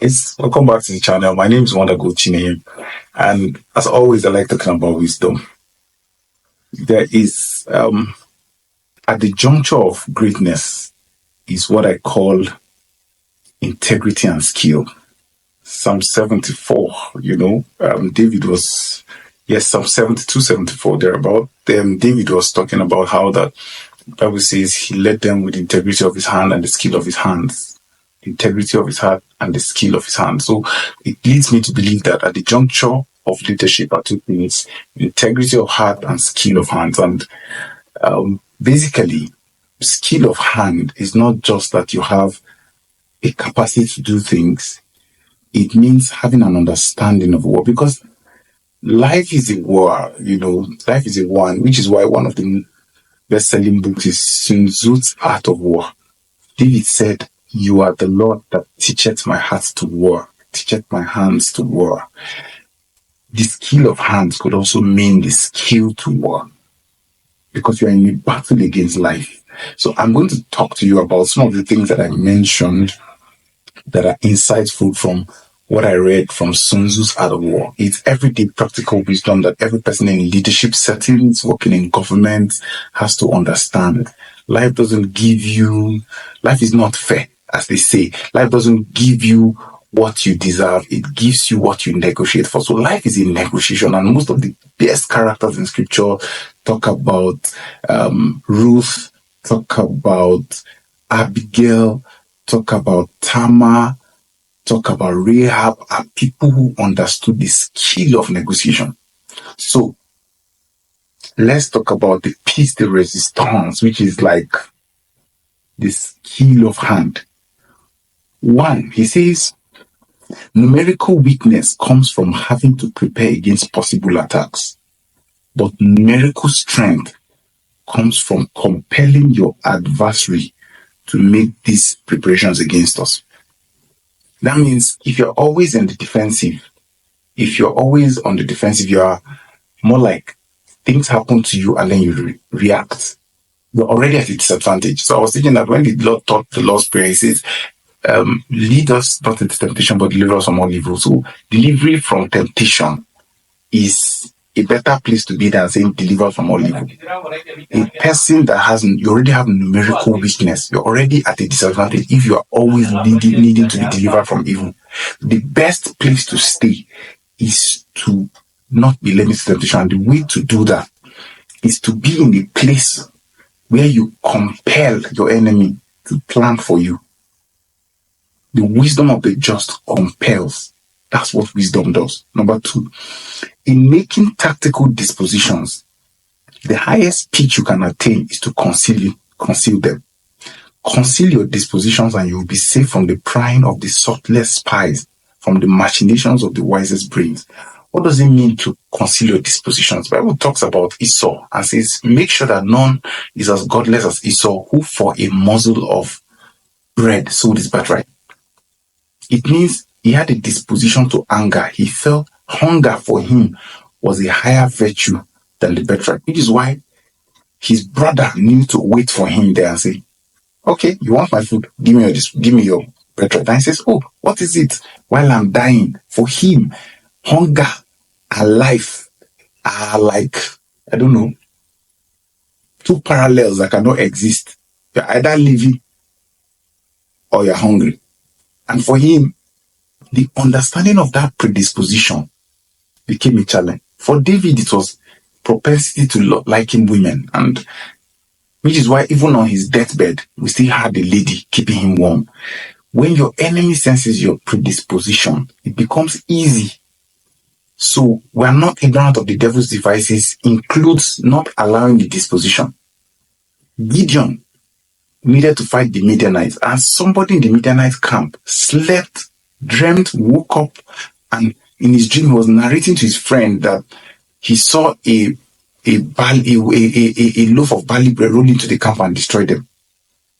It's welcome back to the channel. My name is Wanda Gochine, and as always, I like talking about wisdom. There is at the juncture of greatness is what I call integrity and skill. Psalm 74, David was, yes, Psalm 72, 74, thereabout. David was talking about how that Bible says he led them with integrity of his hand and the skill of his hands. Integrity of his heart and the skill of his hand. So it leads me to believe that at the juncture of leadership are two things: integrity of heart and skill of hands. And basically, skill of hand is not just that you have a capacity to do things. It means having an understanding of war, because life is a war, life is a war, which is why one of the best-selling books is Sun Tzu's Art of War. David said, "You are the Lord that teacheth my heart to war, teacheth my hands to war." The skill of hands could also mean the skill to war, because you're in a battle against life. So I'm going to talk to you about some of the things that I mentioned that are insightful from what I read from Sun Tzu's Art of War. It's everyday practical wisdom that every person in leadership settings, working in government, has to understand. Life is not fair, as they say. Life doesn't give you what you deserve. It gives you what you negotiate for. So life is a negotiation, and most of the best characters in scripture talk about Ruth, talk about Abigail, talk about Tamar, talk about Rahab, are people who understood the skill of negotiation. So let's talk about the piece de resistance, which is like the skill of hand. One, he says, numerical weakness comes from having to prepare against possible attacks, but numerical strength comes from compelling your adversary to make these preparations against us. That means if you're always on the defensive, you are more like things happen to you and then you react. You're already at a disadvantage. So I was thinking that when the Lord taught the Lord's Prayer, he says, lead us not into temptation, but deliver us from all evil. So delivery from temptation is a better place to be than saying deliver from all evil. A person that you already have numerical weakness, you're already at a disadvantage if you are always needing to be delivered from evil. The best place to stay is to not be led into temptation. And the way to do that is to be in a place where you compel your enemy to plan for you. The wisdom of the just compels. That's what wisdom does. Number two, in making tactical dispositions, the highest pitch you can attain is to conceal them. Conceal your dispositions and you will be safe from the prying of the subtlest spies, from the machinations of the wisest brains. What does it mean to conceal your dispositions? The Bible talks about Esau and says, make sure that none is as godless as Esau, who for a morsel of bread sold his birthright. It means he had a disposition to anger. He felt hunger for him was a higher virtue than the birthright, which is why his brother knew to wait for him there and say, okay, you want my food? Give me your birthright. And he says, oh, what is it? While I'm dying. For him, hunger and life are like, I don't know, two parallels that cannot exist. You're either living or you're hungry. And for him, the understanding of that predisposition became a challenge. For David, it was propensity to liking women, and which is why even on his deathbed, we still had a lady keeping him warm. When your enemy senses your predisposition, it becomes easy. So we are not ignorant of the devil's devices, includes not allowing the disposition. Gideon needed to fight the Midianites, and somebody in the Midianite camp slept, dreamt, woke up, and in his dream he was narrating to his friend that he saw a loaf of barley bread roll into the camp and destroy them.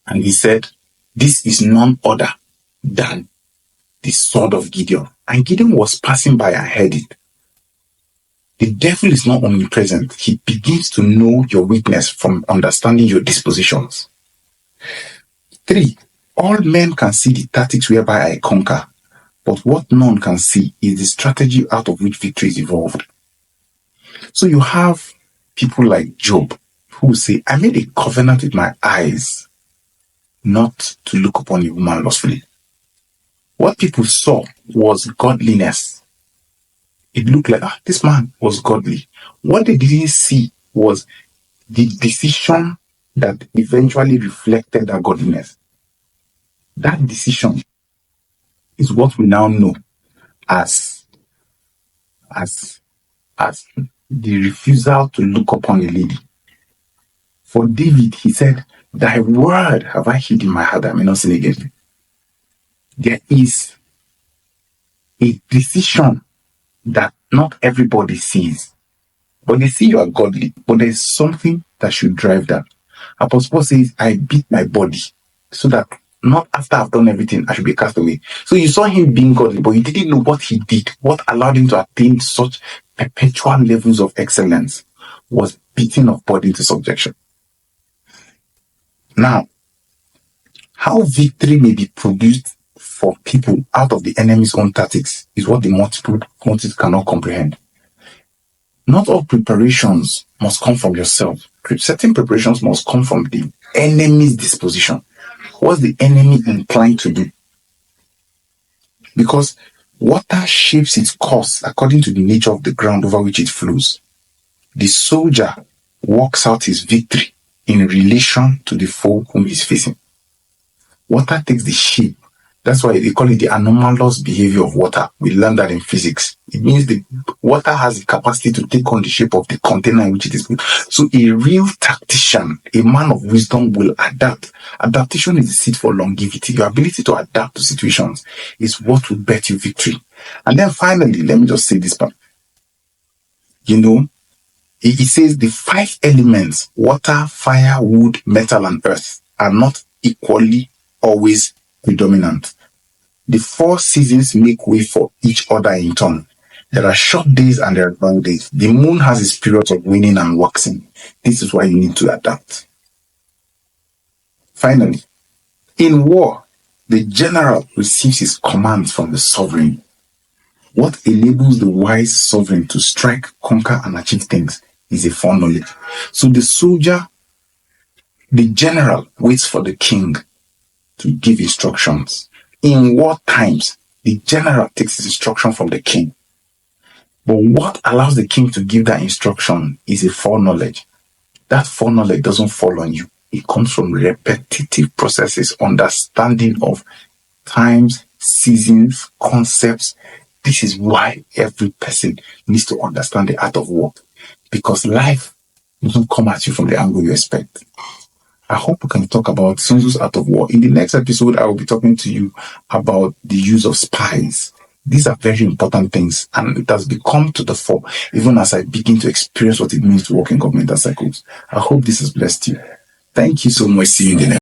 And he said, this is none other than the sword of Gideon. And Gideon was passing by and heard it. The devil is not omnipresent. He begins to know your weakness from understanding your dispositions. 3, all men can see the tactics whereby I conquer, But what none can see is the strategy out of which victory is evolved. So you have people like Job who say, I made a covenant with my eyes not to look upon a woman lustfully. What people saw was godliness. It looked like, this man was godly. What they didn't see was the decision that eventually reflected that godliness. That decision is what we now know as the refusal to look upon a lady. For David, he said, thy word have I hid in my heart that I may not sin against thee. There is a decision that not everybody sees. But they see you are godly. But there's something that should drive that. Apostle Paul says, I beat my body so that not after I've done everything, I should be cast away. So you saw him being godly, but you didn't know what he did. What allowed him to attain such perpetual levels of excellence was beating of body into subjection. Now, how victory may be produced for people out of the enemy's own tactics is what the multiple motives cannot comprehend. Not all preparations must come from yourself. Certain preparations must come from the enemy's disposition. What's the enemy inclined to do? Because water shapes its course according to the nature of the ground over which it flows. The soldier works out his victory in relation to the foe whom he's facing. Water takes the shape. That's why they call it the anomalous behavior of water. We learned that in physics. It means the water has the capacity to take on the shape of the container in which it is put. So a real tactician, a man of wisdom, will adapt. Adaptation is the seed for longevity. Your ability to adapt to situations is what will bet you victory. And then finally, let me just say this part. It says the 5 elements, water, fire, wood, metal, and earth, are not equally always predominant. The 4 seasons make way for each other in turn. There are short days and there are long days. The moon has its periods of waning and waxing. This is why you need to adapt. Finally, in war, the general receives his commands from the sovereign. What enables the wise sovereign to strike, conquer, and achieve things is a foreknowledge. So the soldier, the general, waits for the king to give instructions. In war times, the general takes his instruction from the king. But what allows the king to give that instruction is a foreknowledge. That foreknowledge doesn't fall on you. It comes from repetitive processes, understanding of times, seasons, concepts. This is why every person needs to understand the art of war. Because life doesn't come at you from the angle you expect. I hope we can talk about Sun Tzu's art of war. In the next episode, I will be talking to you about the use of spies. These are very important things, and it has become to the fore even as I begin to experience what it means to work in governmental circles. I hope this has blessed you. Thank you so much. See you in the next.